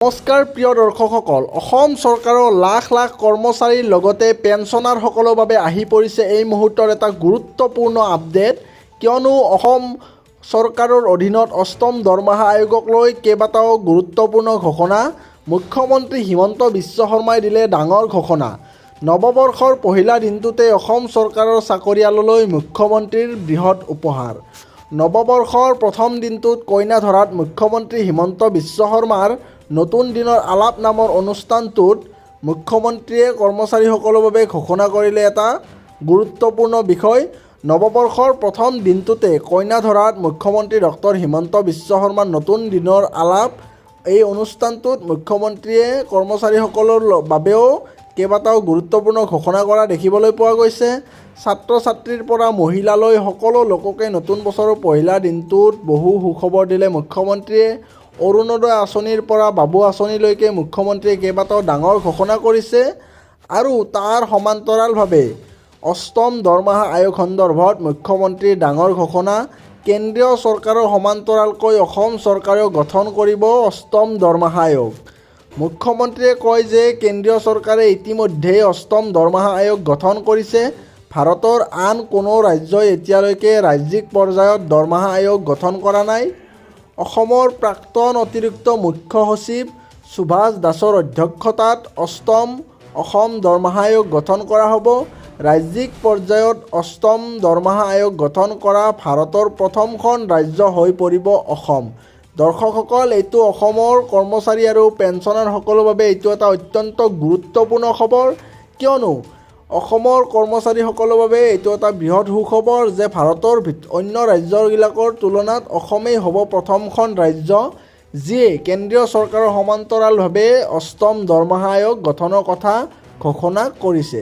নমস্কাৰ প্ৰিয় দৰ্শকসকল, অসম চৰকাৰৰ লাখ লাখ কৰ্মচাৰীৰ লগতে পেঞ্চনাৰসকলৰ বাবে আহি পৰিছে এই মুহূৰ্তৰ এটা গুৰুত্বপূৰ্ণ আপডেট। কিয়নো অসম চৰকাৰৰ অধীনত অষ্টম দৰমহা আয়োগক লৈ কেইবাটাও গুৰুত্বপূৰ্ণ ঘোষণা। মুখ্যমন্ত্ৰী হিমন্ত বিশ্ব শৰ্মাই দিলে ডাঙৰ ঘোষণা। নৱবৰ্ষৰ পহিলা দিনটোতে অসম চৰকাৰৰ চাকৰিয়াললৈ মুখ্যমন্ত্ৰীৰ বৃহৎ উপহাৰ। নৱবৰ্ষৰ প্ৰথম দিনটোত কইনা ধৰাত মুখ্যমন্ত্ৰী হিমন্ত বিশ্ব শৰ্মাৰ নতুন দিনৰ আলাপ নামৰ অনুষ্ঠানটোত মুখ্যমন্ত্ৰীয়ে কৰ্মচাৰীসকলৰ বাবে ঘোষণা কৰিলে এটা গুৰুত্বপূৰ্ণ বিষয়। নৱবৰ্ষৰ প্ৰথম দিনটোতে কইনা ধৰাত মুখ্যমন্ত্ৰী ডক্টৰ হিমন্ত বিশ্ব শৰ্মাৰ নতুন দিনৰ আলাপ। এই অনুষ্ঠানটোত মুখ্যমন্ত্ৰীয়ে কৰ্মচাৰীসকলৰ বাবেও কেইবাটাও গুৰুত্বপূৰ্ণ ঘোষণা কৰা দেখিবলৈ পোৱা গৈছে। ছাত্ৰ ছাত্ৰীৰ পৰা মহিলালৈ সকলো লোককে নতুন বছৰৰ পহিলা দিনটোত বহু সুখবৰ দিলে মুখ্যমন্ত্ৰীয়ে। অৰুণোদয় আঁচনিৰ পৰা বাবু আঁচনিলৈকে মুখ্যমন্ত্ৰীয়ে কেইবাটাও ডাঙৰ ঘোষণা কৰিছে। আৰু তাৰ সমান্তৰালভাৱে অষ্টম দৰমহা আয়োগ সন্দৰ্ভত মুখ্যমন্ত্ৰীৰ ডাঙৰ ঘোষণা। কেন্দ্ৰীয় চৰকাৰৰ সমান্তৰালকৈ অসম চৰকাৰেও গঠন কৰিব অষ্টম দৰমহা আয়োগ। মুখ্যমন্ত্ৰীয়ে কয় যে কেন্দ্ৰীয় চৰকাৰে ইতিমধ্যেই অষ্টম দৰমহা আয়োগ গঠন কৰিছে। ভাৰতৰ আন কোনো ৰাজ্যই এতিয়ালৈকে ৰাজ্যিক পৰ্যায়ত দৰমহা আয়োগ গঠন কৰা নাই। অসমৰ প্ৰাক্তন অতিৰিক্ত মুখ্য সচিব সুভাষ দাসৰ অধ্যক্ষতাত অসম দৰমহা আয়োগ গঠন কৰা হ'ব। ৰাজ্যিক পৰ্যায়ত অষ্টম দৰমহা আয়োগ গঠন কৰা ভাৰতৰ প্ৰথমখন ৰাজ্য হৈ পৰিব অসম। দৰ্শকসকল, এইটো অসমৰ কৰ্মচাৰী আৰু পেঞ্চনাৰসকলৰ বাবে এইটো এটা অত্যন্ত গুৰুত্বপূৰ্ণ খবৰ। কিয়নো অসমৰ কৰ্মচাৰীসকলৰ বাবে এইটো এটা বৃহৎ সুখবৰ যে ভাৰতৰ অন্য ৰাজ্যবিলাকৰ তুলনাত অসমেই হ'ব প্ৰথমখন ৰাজ্য যিয়ে কেন্দ্ৰীয় চৰকাৰৰ সমান্তৰালভাৱে অষ্টম দৰমহা আয়োগ গঠনৰ কথা ঘোষণা কৰিছে।